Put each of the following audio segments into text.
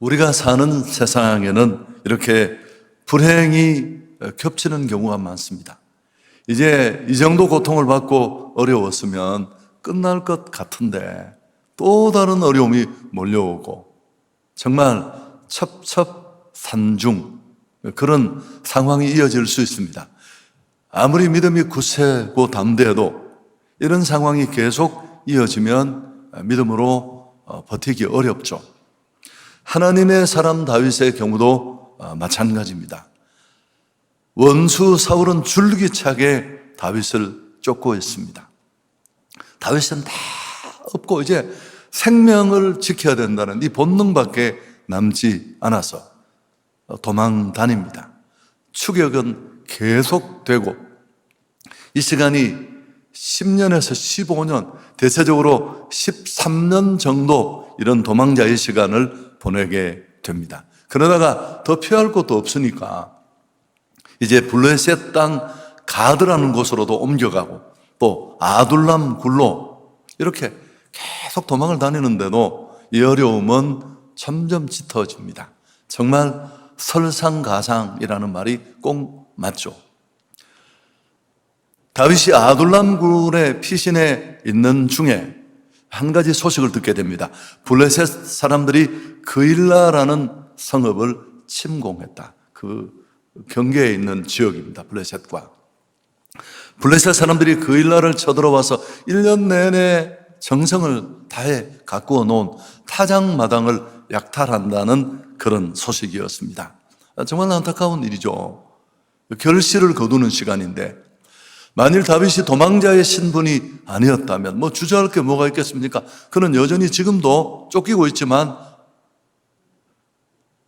우리가 사는 세상에는 이렇게 불행이 겹치는 경우가 많습니다. 이제 이 정도 고통을 받고 어려웠으면 끝날 것 같은데 또 다른 어려움이 몰려오고 정말 첩첩산중 그런 상황이 이어질 수 있습니다. 아무리 믿음이 굳세고 담대해도 이런 상황이 계속 이어지면 믿음으로 버티기 어렵죠. 하나님의 사람 다윗의 경우도 마찬가지입니다. 원수 사울은 줄기차게 다윗을 쫓고 있습니다. 다윗은 다 없고 이제 생명을 지켜야 된다는 이 본능밖에 남지 않아서 도망 다닙니다. 추격은 계속되고 이 시간이 10년에서 15년, 대체적으로 13년 정도 이런 도망자의 시간을 보내게 됩니다. 그러다가 더 피할 곳도 없으니까 이제 블레셋 땅 가드라는 곳으로도 옮겨가고 또 아둘람 굴로 이렇게 계속 도망을 다니는데도 이 어려움은 점점 짙어집니다. 정말 설상가상이라는 말이 꼭 맞죠. 다윗이 아둘람 굴의 피신에 있는 중에 한 가지 소식을 듣게 됩니다. 블레셋 사람들이 그일라라는 성읍을 침공했다. 그 경계에 있는 지역입니다. 블레셋과. 블레셋 사람들이 그일라를 쳐들어와서 1년 내내 정성을 다해 가꾸어 놓은 타작마당을 약탈한다는 그런 소식이었습니다. 정말 안타까운 일이죠. 결실을 거두는 시간인데 만일 다윗이 도망자의 신분이 아니었다면 주저할 게 뭐가 있겠습니까? 그는 여전히 지금도 쫓기고 있지만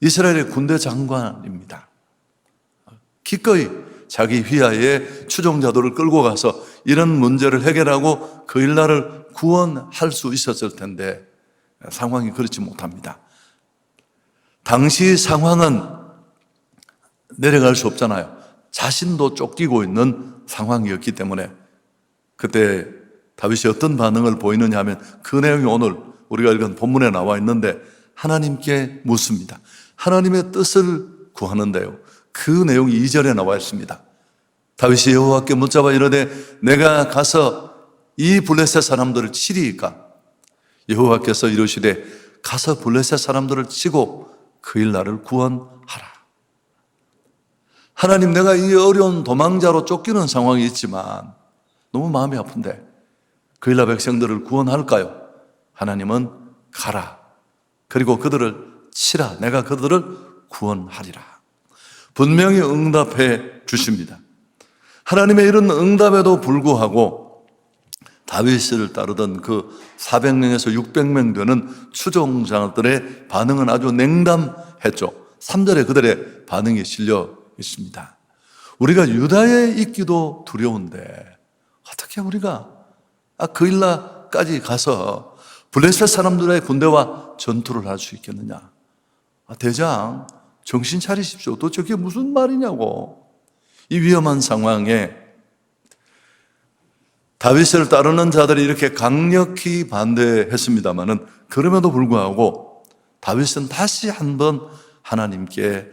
이스라엘의 군대 장관입니다. 기꺼이 자기 휘하에 추종자들을 끌고 가서 이런 문제를 해결하고 그일라를 구원할 수 있었을 텐데 상황이 그렇지 못합니다. 당시 상황은 내려갈 수 없잖아요. 자신도 쫓기고 있는 상황이었기 때문에 그때 다윗이 어떤 반응을 보이느냐 하면 그 내용이 오늘 우리가 읽은 본문에 나와 있는데 하나님께 묻습니다. 하나님의 뜻을 구하는데요. 그 내용이 2절에 나와 있습니다. 다윗이 여호와께 묻자봐 이르되 내가 가서 이 블레셋 사람들을 치리이까? 여호와께서 이르시되 가서 블레셋 사람들을 치고 그일라를 구원하라. 하나님, 내가 이 어려운 도망자로 쫓기는 상황이 있지만 너무 마음이 아픈데 그일라 백성들을 구원할까요? 하나님은 가라. 그리고 그들을 치라. 내가 그들을 구원하리라. 분명히 응답해 주십니다. 하나님의 이런 응답에도 불구하고 다윗을 따르던 그 400명에서 600명 되는 추종자들의 반응은 아주 냉담했죠. 3절에 그들의 반응이 실려 있습니다. 우리가 유다에 있기도 두려운데 어떻게 우리가 그일라까지 가서 블레셋 사람들의 군대와 전투를 할 수 있겠느냐? 대장, 정신 차리십시오. 도대체 그게 무슨 말이냐고. 이 위험한 상황에 다윗을 따르는 자들이 이렇게 강력히 반대했습니다마는 그럼에도 불구하고 다윗은 다시 한번 하나님께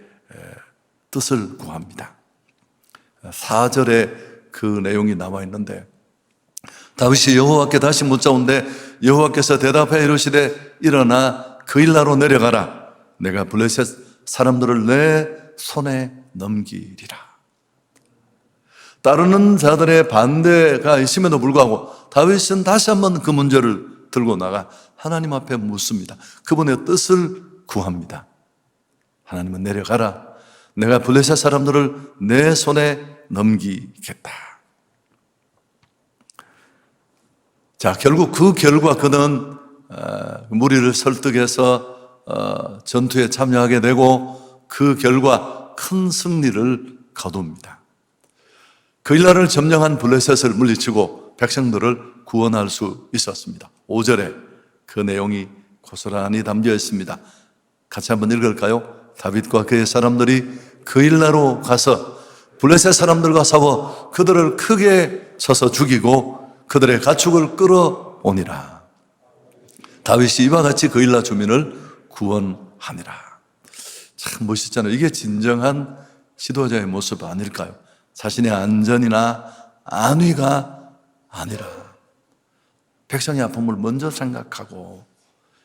뜻을 구합니다. 4절에 그 내용이 나와 있는데 다윗이 여호와께 다시 묻자온데 여호와께서 대답해 이르시되 일어나 그일라로 내려가라. 내가 블레셋 사람들을 내 손에 넘기리라. 따르는 자들의 반대가 있음에도 불구하고 다윗은 다시 한번 그 문제를 들고 나가 하나님 앞에 묻습니다. 그분의 뜻을 구합니다. 하나님은 내려가라. 내가 블레셋 사람들을 내 손에 넘기겠다. 자, 결국 그 결과 그는 무리를 설득해서 전투에 참여하게 되고 그 결과 큰 승리를 거둡니다. 그일라를 점령한 블레셋을 물리치고 백성들을 구원할 수 있었습니다. 5절에 그 내용이 고스란히 담겨 있습니다. 같이 한번 읽을까요? 다윗과 그의 사람들이 그일라로 가서 블레셋 사람들과 싸워 그들을 크게 쳐서 죽이고 그들의 가축을 끌어오니라. 다윗이 이와 같이 그일라 주민을 구원하였습니다. 하니라. 참 멋있잖아요. 이게 진정한 지도자의 모습 아닐까요? 자신의 안전이나 안위가 아니라 백성의 아픔을 먼저 생각하고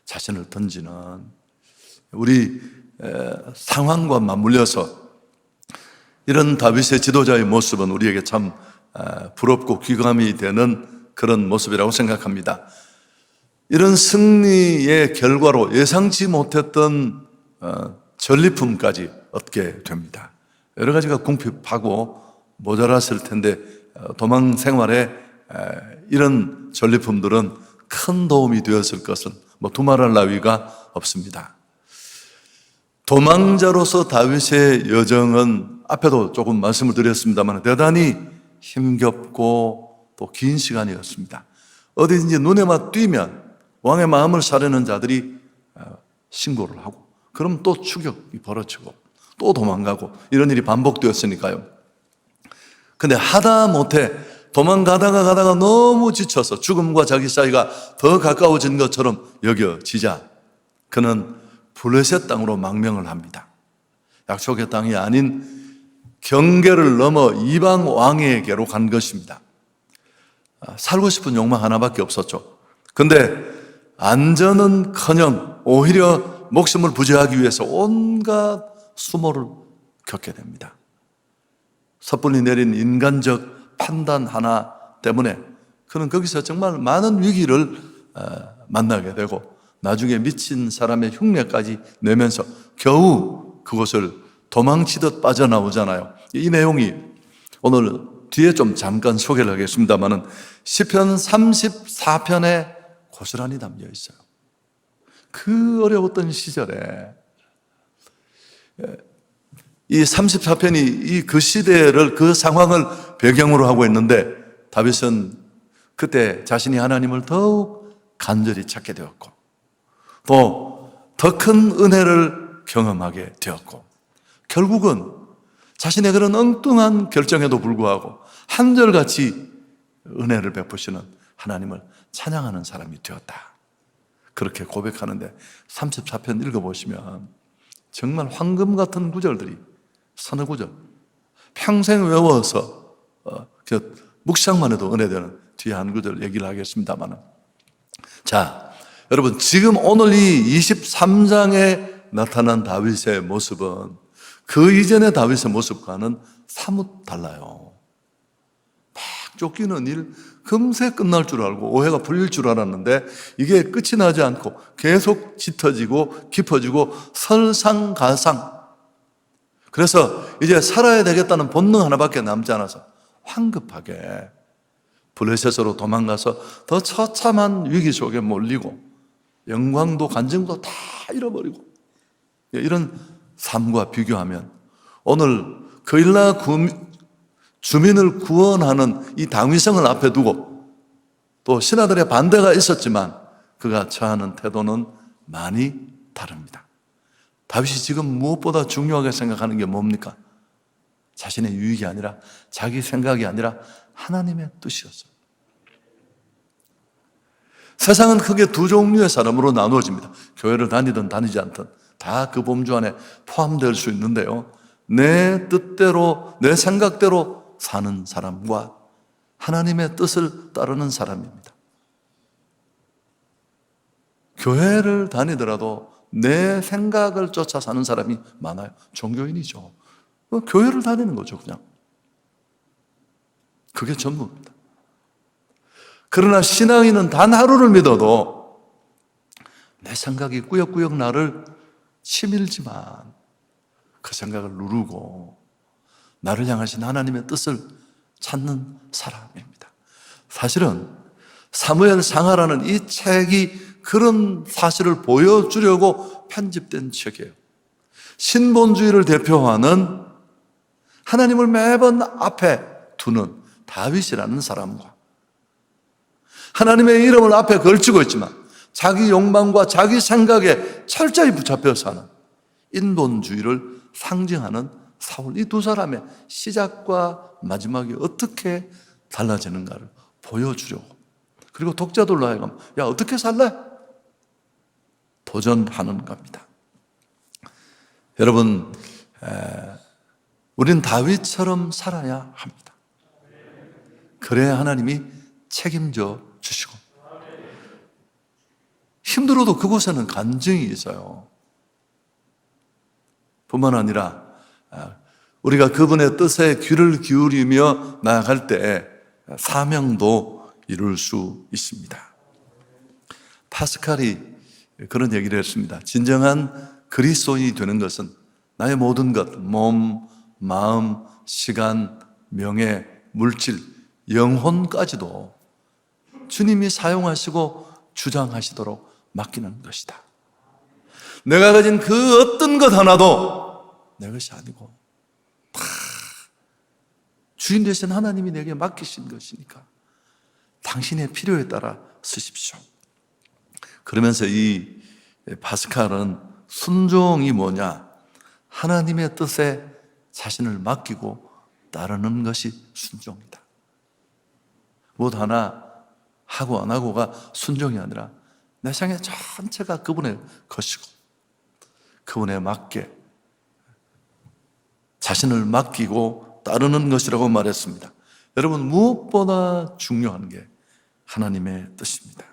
자신을 던지는, 우리 상황과 맞물려서 이런 다윗의 지도자의 모습은 우리에게 참 부럽고 귀감이 되는 그런 모습이라고 생각합니다. 이런 승리의 결과로 예상치 못했던 전리품까지 얻게 됩니다. 여러 가지가 궁핍하고 모자랐을 텐데 도망 생활에 이런 전리품들은 큰 도움이 되었을 것은 두말할 나위가 없습니다. 도망자로서 다윗의 여정은 앞에도 조금 말씀을 드렸습니다만 대단히 힘겹고 또 긴 시간이었습니다. 어디든지 눈에만 띄면 왕의 마음을 사려는 자들이 신고를 하고, 그럼 또 추격이 벌어지고 또 도망가고, 이런 일이 반복되었으니까요. 근데 하다못해 도망가다가 너무 지쳐서 죽음과 자기 사이가 더 가까워진 것처럼 여겨지자 그는 블레셋 땅으로 망명을 합니다. 약속의 땅이 아닌 경계를 넘어 이방 왕에게로 간 것입니다. 살고 싶은 욕망 하나밖에 없었죠. 근데 안전은커녕 오히려 목숨을 부지하기 위해서 온갖 수모를 겪게 됩니다. 섣불리 내린 인간적 판단 하나 때문에 그는 거기서 정말 많은 위기를 만나게 되고 나중에 미친 사람의 흉내까지 내면서 겨우 그곳을 도망치듯 빠져나오잖아요. 이 내용이 오늘 뒤에 좀 잠깐 소개를 하겠습니다만은 시편 34편에 고스란히 담겨 있어요. 그 어려웠던 시절에 이 34편이 그 시대를, 그 상황을 배경으로 하고 있는데 다윗은 그때 자신이 하나님을 더욱 간절히 찾게 되었고 또 더 큰 은혜를 경험하게 되었고 결국은 자신의 그런 엉뚱한 결정에도 불구하고 한결같이 은혜를 베푸시는 하나님을 찬양하는 사람이 되었다. 그렇게 고백하는데 34편 읽어보시면 정말 황금 같은 구절들이 서너 구절 평생 외워서 묵상만 해도 은혜되는 뒤에 한 구절 얘기를 하겠습니다만, 자 여러분, 지금 오늘 이 23장에 나타난 다윗의 모습은 그 이전의 다윗의 모습과는 사뭇 달라요. 막 쫓기는 일 금세 끝날 줄 알고 오해가 풀릴 줄 알았는데 이게 끝이 나지 않고 계속 짙어지고 깊어지고 설상가상. 그래서 이제 살아야 되겠다는 본능 하나밖에 남지 않아서 황급하게 블레셋으로 도망가서 더 처참한 위기 속에 몰리고 영광도 간증도 다 잃어버리고, 이런 삶과 비교하면 오늘 그일라 주민을 구원하는 이 당위성을 앞에 두고 또 신하들의 반대가 있었지만 그가 처하는 태도는 많이 다릅니다. 다윗이 지금 무엇보다 중요하게 생각하는 게 뭡니까? 자신의 유익이 아니라, 자기 생각이 아니라 하나님의 뜻이었어요. 세상은 크게 두 종류의 사람으로 나누어집니다. 교회를 다니든 다니지 않든 다 그 범주 안에 포함될 수 있는데요, 내 뜻대로 내 생각대로 사는 사람과 하나님의 뜻을 따르는 사람입니다. 교회를 다니더라도 내 생각을 쫓아 사는 사람이 많아요. 종교인이죠. 교회를 다니는 거죠, 그냥. 그게 전부입니다. 그러나 신앙인은 단 하루를 믿어도 내 생각이 꾸역꾸역 나를 치밀지만 그 생각을 누르고 나를 향하신 하나님의 뜻을 찾는 사람입니다. 사실은 사무엘 상하라는 이 책이 그런 사실을 보여주려고 편집된 책이에요. 신본주의를 대표하는, 하나님을 매번 앞에 두는 다윗이라는 사람과 하나님의 이름을 앞에 걸치고 있지만 자기 욕망과 자기 생각에 철저히 붙잡혀 사는 인본주의를 상징하는 사울, 이 두 사람의 시작과 마지막이 어떻게 달라지는가를 보여주려고, 그리고 독자들로 하여금 야 어떻게 살래? 도전하는 겁니다. 여러분, 우린 다윗처럼 살아야 합니다. 그래야 하나님이 책임져 주시고, 힘들어도 그곳에는 간증이 있어요. 뿐만 아니라 우리가 그분의 뜻에 귀를 기울이며 나아갈 때 사명도 이룰 수 있습니다. 파스칼이 그런 얘기를 했습니다. 진정한 그리스도인이 되는 것은 나의 모든 것, 몸, 마음, 시간, 명예, 물질, 영혼까지도 주님이 사용하시고 주장하시도록 맡기는 것이다. 내가 가진 그 어떤 것 하나도 내 것이 아니고 다 주인 되신 하나님이 내게 맡기신 것이니까 당신의 필요에 따라 쓰십시오. 그러면서 이 파스칼은 순종이 뭐냐? 하나님의 뜻에 자신을 맡기고 따르는 것이 순종이다. 무엇 하나 하고 안 하고가 순종이 아니라 내 생애 전체가 그분의 것이고 그분에 맞게 자신을 맡기고 따르는 것이라고 말했습니다. 여러분, 무엇보다 중요한 게 하나님의 뜻입니다.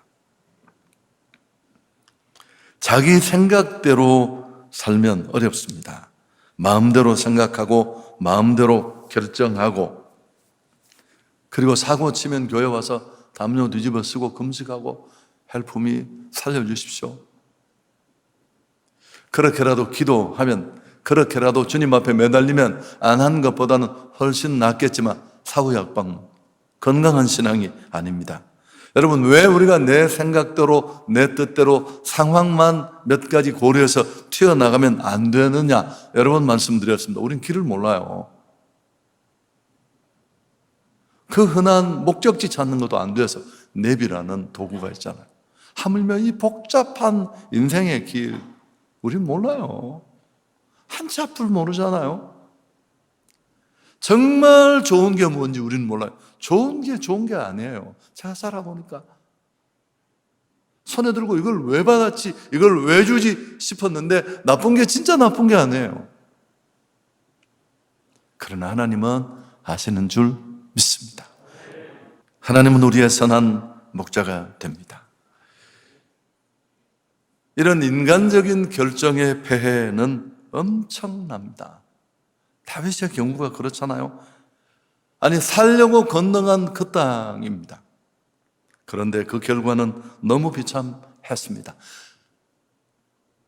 자기 생각대로 살면 어렵습니다. 마음대로 생각하고 마음대로 결정하고, 그리고 사고 치면 교회 와서 담요 뒤집어 쓰고 금식하고 helpme 살려주십시오. 그렇게라도 기도하면, 그렇게라도 주님 앞에 매달리면 안 한 것보다는 훨씬 낫겠지만 사후약방, 건강한 신앙이 아닙니다. 여러분, 왜 우리가 내 생각대로 내 뜻대로 상황만 몇 가지 고려해서 튀어나가면 안 되느냐? 여러 번 말씀드렸습니다. 우린 길을 몰라요. 그 흔한 목적지 찾는 것도 안 돼서 내비라는 도구가 있잖아요. 하물며 이 복잡한 인생의 길, 우린 몰라요. 한치 앞을 모르잖아요. 정말 좋은 게 뭔지 우리는 몰라요. 좋은 게 아니에요. 제가 살아보니까 손에 들고 이걸 왜 받았지, 이걸 왜 주지 싶었는데 나쁜 게 진짜 나쁜 게 아니에요. 그러나 하나님은 아시는 줄 믿습니다. 하나님은 우리의 선한 목자가 됩니다. 이런 인간적인 결정의 폐해는 엄청납니다. 다윗의 경우가 그렇잖아요. 아니, 살려고 건너간 그 땅입니다. 그런데 그 결과는 너무 비참했습니다.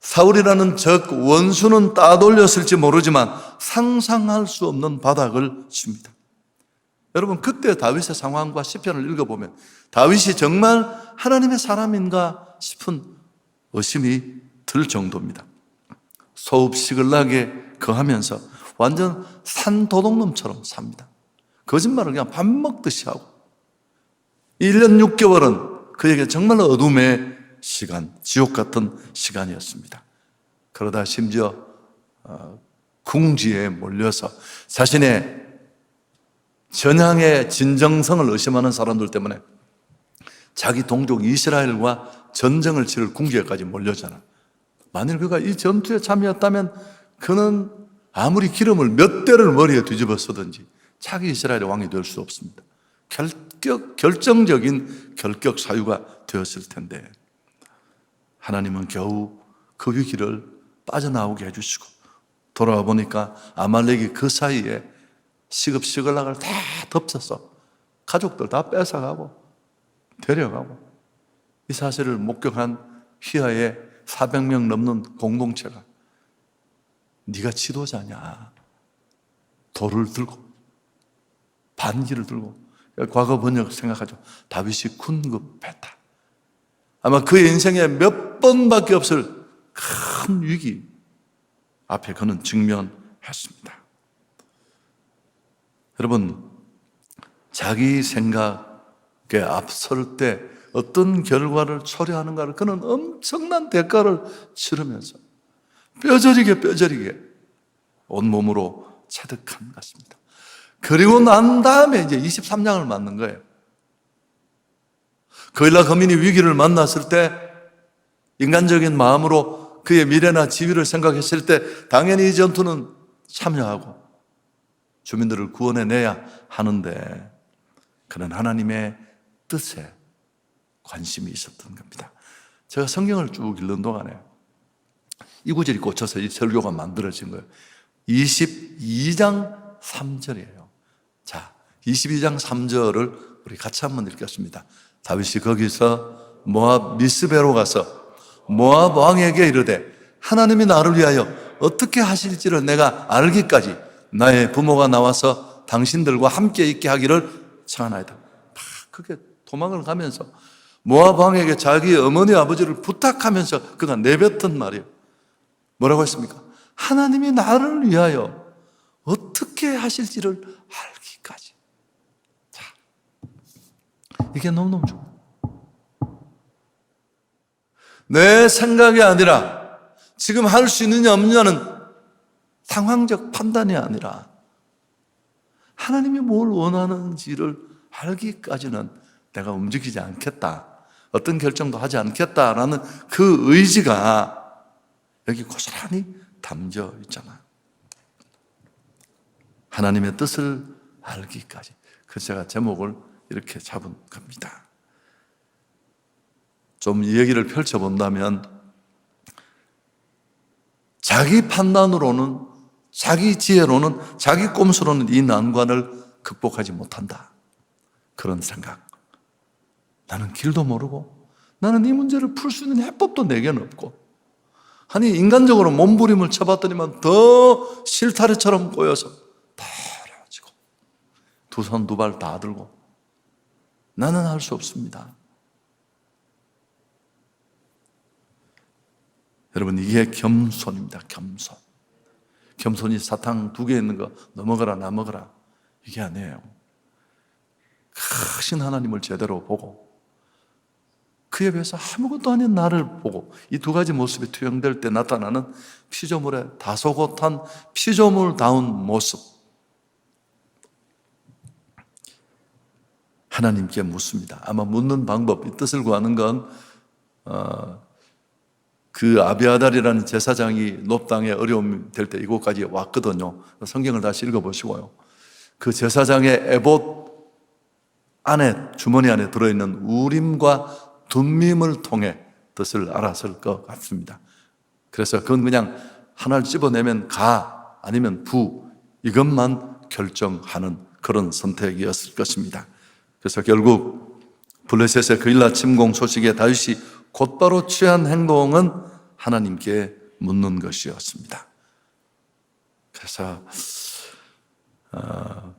사울이라는 적 원수는 따돌렸을지 모르지만 상상할 수 없는 바닥을 칩니다. 여러분, 그때 다윗의 상황과 시편을 읽어보면 다윗이 정말 하나님의 사람인가 싶은 의심이 들 정도입니다. 소읍시글락에 거하면서 완전 산도둑놈처럼 삽니다. 거짓말을 그냥 밥 먹듯이 하고 1년 6개월은 그에게 정말 어둠의 시간, 지옥 같은 시간이었습니다. 그러다 심지어 궁지에 몰려서 자신의 전향의 진정성을 의심하는 사람들 때문에 자기 동족 이스라엘과 전쟁을 치를 궁지에까지 몰려잖아. 만일 그가 이 전투에 참여했다면 그는 아무리 기름을 몇 대를 머리에 뒤집어 쓰든지 차기 이스라엘의 왕이 될 수 없습니다. 결정적인 결격 사유가 되었을 텐데 하나님은 겨우 그 위기를 빠져나오게 해주시고 돌아와 보니까 아말렉이 그 사이에 시급시글락을 다 덮쳐서 가족들 다 뺏어가고 데려가고, 이 사실을 목격한 휘하의 400명 넘는 공동체가 네가 지도자냐, 돌을 들고 반기를 들고, 과거 번역 생각하죠. 다윗이 군급했다. 아마 그의 인생에 몇 번밖에 없을 큰 위기 앞에 그는 직면했습니다. 여러분, 자기 생각에 앞설 때 어떤 결과를 초래하는가를 그는 엄청난 대가를 치르면서 뼈저리게 온몸으로 체득한 것 같습니다. 그리고 난 다음에 이제 23장을 맞는 거예요. 거일라 거민이 위기를 만났을 때 인간적인 마음으로 그의 미래나 지위를 생각했을 때 당연히 이 전투는 참여하고 주민들을 구원해내야 하는데 그는 하나님의 뜻에 관심이 있었던 겁니다. 제가 성경을 쭉 읽는 동안에 이 구절이 꽂혀서 이 설교가 만들어진 거예요. 22장 3절이에요. 자, 22장 3절을 우리 같이 한번 읽겠습니다. 다윗이 거기서 모압 미스베로 가서 모압 왕에게 이르되 하나님이 나를 위하여 어떻게 하실지를 내가 알기까지 나의 부모가 나와서 당신들과 함께 있게 하기를 청하나이다. 그게 도망을 가면서 모압 왕에게 자기 어머니 아버지를 부탁하면서 그가 내뱉은 말이에요. 뭐라고 했습니까? 하나님이 나를 위하여 어떻게 하실지를 알기까지. 자, 이게 너무너무 좋아요. 내 생각이 아니라 지금 할 수 있느냐 없느냐는 상황적 판단이 아니라 하나님이 뭘 원하는지를 알기까지는 내가 움직이지 않겠다. 어떤 결정도 하지 않겠다라는 그 의지가 여기 고스란히 담겨 있잖아요. 하나님의 뜻을 알기까지. 그래서 제가 제목을 이렇게 잡은 겁니다. 좀 이 얘기를 펼쳐본다면 자기 판단으로는, 자기 지혜로는, 자기 꼼수로는 이 난관을 극복하지 못한다. 그런 생각. 나는 길도 모르고 나는 이 문제를 풀 수 있는 해법도 내게는 없고, 아니 인간적으로 몸부림을 쳐봤더니만 더 실타래처럼 꼬여서 다 어려워지고 두 손 두 발 다 들고 나는 할 수 없습니다. 여러분, 이게 겸손입니다. 겸손. 겸손이 사탕 2개 있는 거 넘어가라 나먹어라 이게 아니에요. 크신 하나님을 제대로 보고 그에 비해서 아무것도 아닌 나를 보고 이 두 가지 모습이 투영될 때 나타나는 피조물의 다소곳한 피조물다운 모습. 하나님께 묻습니다. 아마 묻는 방법, 이 뜻을 구하는 건 그 아비아달이라는 제사장이 놋당에 어려움이 될 때 이곳까지 왔거든요. 성경을 다시 읽어보시고요. 그 제사장의 에봇 안에, 주머니 안에 들어있는 우림과 둠밈을 통해 뜻을 알았을 것 같습니다. 그래서 그건 그냥 하나를 집어내면 가 아니면 부 이것만 결정하는 그런 선택이었을 것입니다. 그래서 결국 블레셋의 그일라 침공 소식에 다윗이 곧바로 취한 행동은 하나님께 묻는 것이었습니다. 그래서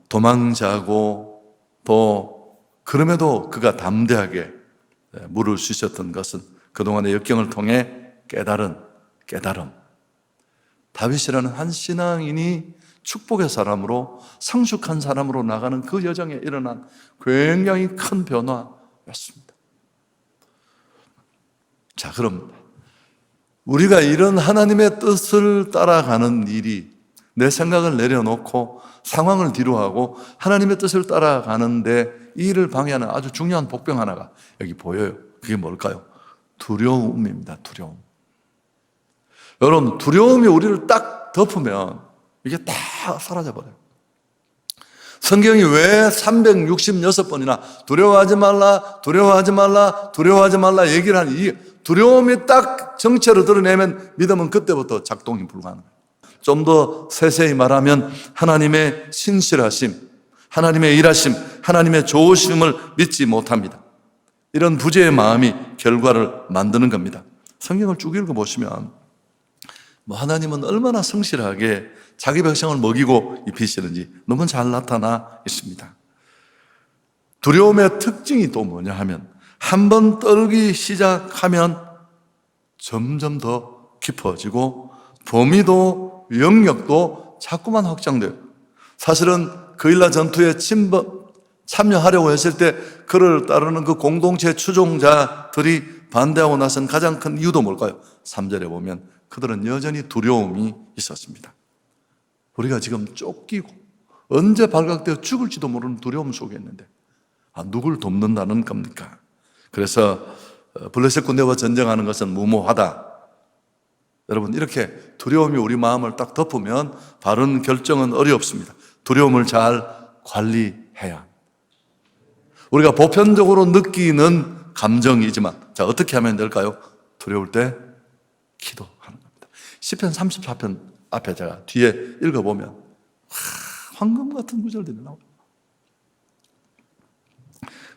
도망자고 또 그럼에도 그가 담대하게 물을 수 있었던 것은 그동안의 역경을 통해 깨달음. 다윗이라는 한 신앙인이 축복의 사람으로, 성숙한 사람으로 나가는 그 여정에 일어난 굉장히 큰 변화였습니다. 자, 그럼 우리가 이런 하나님의 뜻을 따라가는 일이, 내 생각을 내려놓고 상황을 뒤로하고 하나님의 뜻을 따라가는데 이 일을 방해하는 아주 중요한 복병 하나가 여기 보여요. 그게 뭘까요? 두려움입니다. 두려움. 여러분, 두려움이 우리를 딱 덮으면 이게 다 사라져버려요. 성경이 왜 366번이나 두려워하지 말라, 두려워하지 말라, 두려워하지 말라 얘기를 하는, 이 두려움이 딱 정체로 드러내면 믿음은 그때부터 작동이 불가능해요. 좀 더 세세히 말하면 하나님의 신실하심, 하나님의 일하심, 하나님의 좋으심을 믿지 못합니다. 이런 부재의 마음이 결과를 만드는 겁니다. 성경을 쭉 읽어보시면 하나님은 얼마나 성실하게 자기 백성을 먹이고 입히시는지 너무 잘 나타나 있습니다. 두려움의 특징이 또 뭐냐 하면 한번 떨기 시작하면 점점 더 깊어지고 범위도 영역도 자꾸만 확장돼요. 사실은 그일라 전투에 참여하려고 했을 때 그를 따르는 그 공동체 추종자들이 반대하고 나선 가장 큰 이유도 뭘까요? 3절에 보면 그들은 여전히 두려움이 있었습니다. 우리가 지금 쫓기고 언제 발각되어 죽을지도 모르는 두려움 속에 있는데 누굴 돕는다는 겁니까? 그래서 블레셋 군대와 전쟁하는 것은 무모하다. 여러분, 이렇게 두려움이 우리 마음을 딱 덮으면 바른 결정은 어렵습니다. 두려움을 잘 관리해야. 우리가 보편적으로 느끼는 감정이지만, 자, 어떻게 하면 될까요? 두려울 때 기도하는 겁니다. 시편 34편 앞에 제가 뒤에 읽어보면 황금 같은 구절들이 나와요.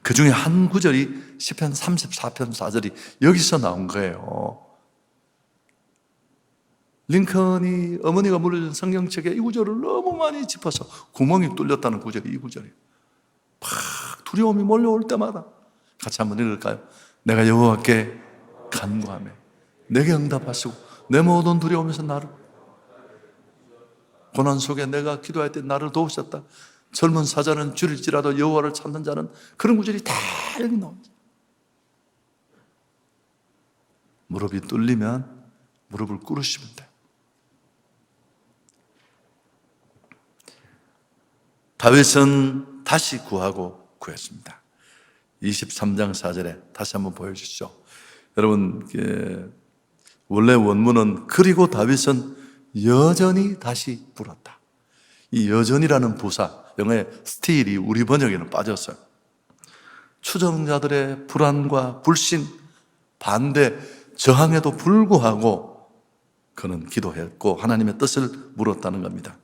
그 중에 한 구절이 시편 34편 4절이 여기서 나온 거예요. 링컨이 어머니가 물려준 성경책에 이 구절을 너무 많이 짚어서 구멍이 뚫렸다는 구절이 이 구절이에요. 막 두려움이 몰려올 때마다 같이 한번 읽을까요? 내가 여호와께 간구하며 내게 응답하시고 내 모든 두려움에서 나를, 고난 속에 내가 기도할 때 나를 도우셨다. 젊은 사자는 줄일지라도 여호와를 찾는 자는, 그런 구절이 다 여기 나옵니다. 무릎이 뚫리면 무릎을 꿇으시면 돼요. 다윗은 다시 구하고 구했습니다. 23장 4절에 다시 한번 보여주시죠. 여러분, 원래 원문은 그리고 다윗은 여전히 다시 불었다. 이 여전이라는 부사, 영어의 스틸이 우리 번역에는 빠졌어요. 추종자들의 불안과 불신, 반대, 저항에도 불구하고 그는 기도했고 하나님의 뜻을 물었다는 겁니다.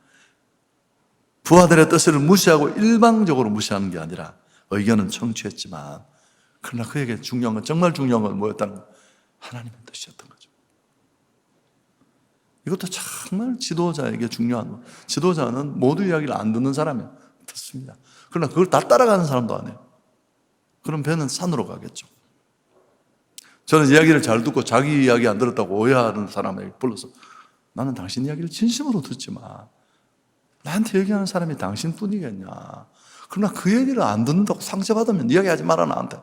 부하들의 뜻을 무시하고 일방적으로 무시하는 게 아니라 의견은 청취했지만, 그러나 그에게 중요한 건, 정말 중요한 건 뭐였다는 건 하나님의 뜻이었던 거죠. 이것도 정말 지도자에게 중요한 거. 지도자는 모두 이야기를 안 듣는 사람이 듣습니다. 그러나 그걸 다 따라가는 사람도 안 해요. 그럼 배는 산으로 가겠죠. 저는 이야기를 잘 듣고 자기 이야기 안 들었다고 오해하는 사람에게 불러서, 나는 당신 이야기를 진심으로 듣지만 나한테 얘기하는 사람이 당신뿐이겠냐. 그러나 그 얘기를 안 듣는다고 상처받으면 이야기하지 마라, 나한테.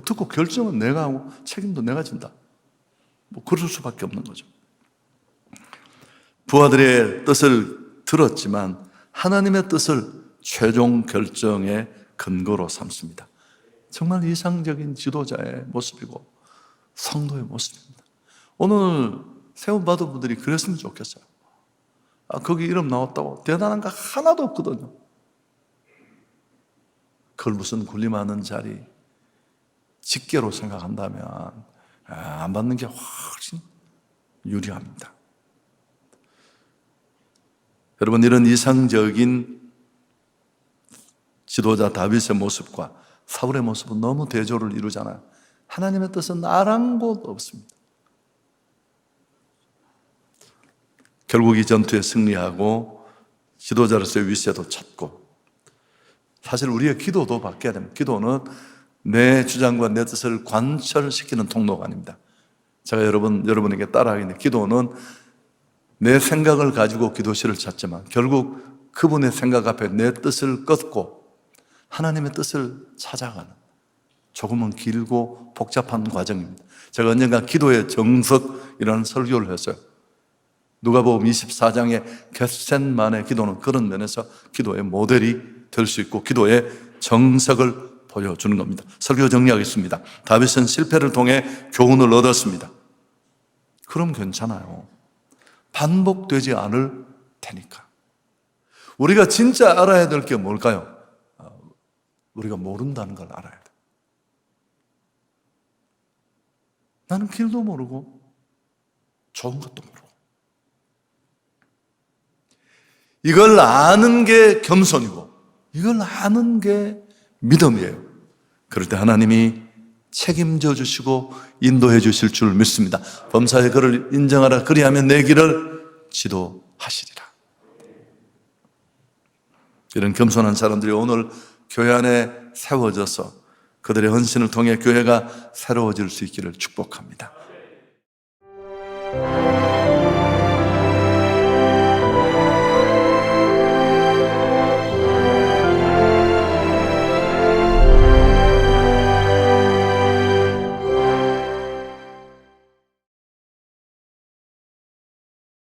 듣고 결정은 내가 하고 책임도 내가 진다. 뭐 그럴 수밖에 없는 거죠. 부하들의 뜻을 들었지만 하나님의 뜻을 최종 결정의 근거로 삼습니다. 정말 이상적인 지도자의 모습이고 성도의 모습입니다. 오늘 세움받은 분들이 그랬으면 좋겠어요. 거기 이름 나왔다고 대단한 거 하나도 없거든요. 그걸 무슨 군림하는 자리, 직계로 생각한다면 안 받는 게 훨씬 유리합니다. 여러분, 이런 이상적인 지도자 다윗의 모습과 사울의 모습은 너무 대조를 이루잖아요. 하나님의 뜻은 아랑곳 없습니다. 결국 이 전투에 승리하고 지도자로서의 위세도 찾고, 사실 우리의 기도도 바뀌어야 됩니다. 기도는 내 주장과 내 뜻을 관철시키는 통로가 아닙니다. 제가 여러분에게 따라하겠는데, 기도는 내 생각을 가지고 기도실을 찾지만 결국 그분의 생각 앞에 내 뜻을 꺾고 하나님의 뜻을 찾아가는 조금은 길고 복잡한 과정입니다. 제가 언젠가 기도의 정석이라는 설교를 했어요. 누가복음 24장의 겟셋만의 기도는 그런 면에서 기도의 모델이 될 수 있고 기도의 정석을 보여주는 겁니다. 설교 정리하겠습니다. 다윗은 실패를 통해 교훈을 얻었습니다. 그럼 괜찮아요. 반복되지 않을 테니까. 우리가 진짜 알아야 될 게 뭘까요? 우리가 모른다는 걸 알아야 돼. 나는 길도 모르고 좋은 것도 모르고. 이걸 아는 게 겸손이고 이걸 아는 게 믿음이에요. 그럴 때 하나님이 책임져 주시고 인도해 주실 줄 믿습니다. 범사의 그를 인정하라. 그리하면 내 길을 지도하시리라. 이런 겸손한 사람들이 오늘 교회 안에 세워져서 그들의 헌신을 통해 교회가 새로워질 수 있기를 축복합니다.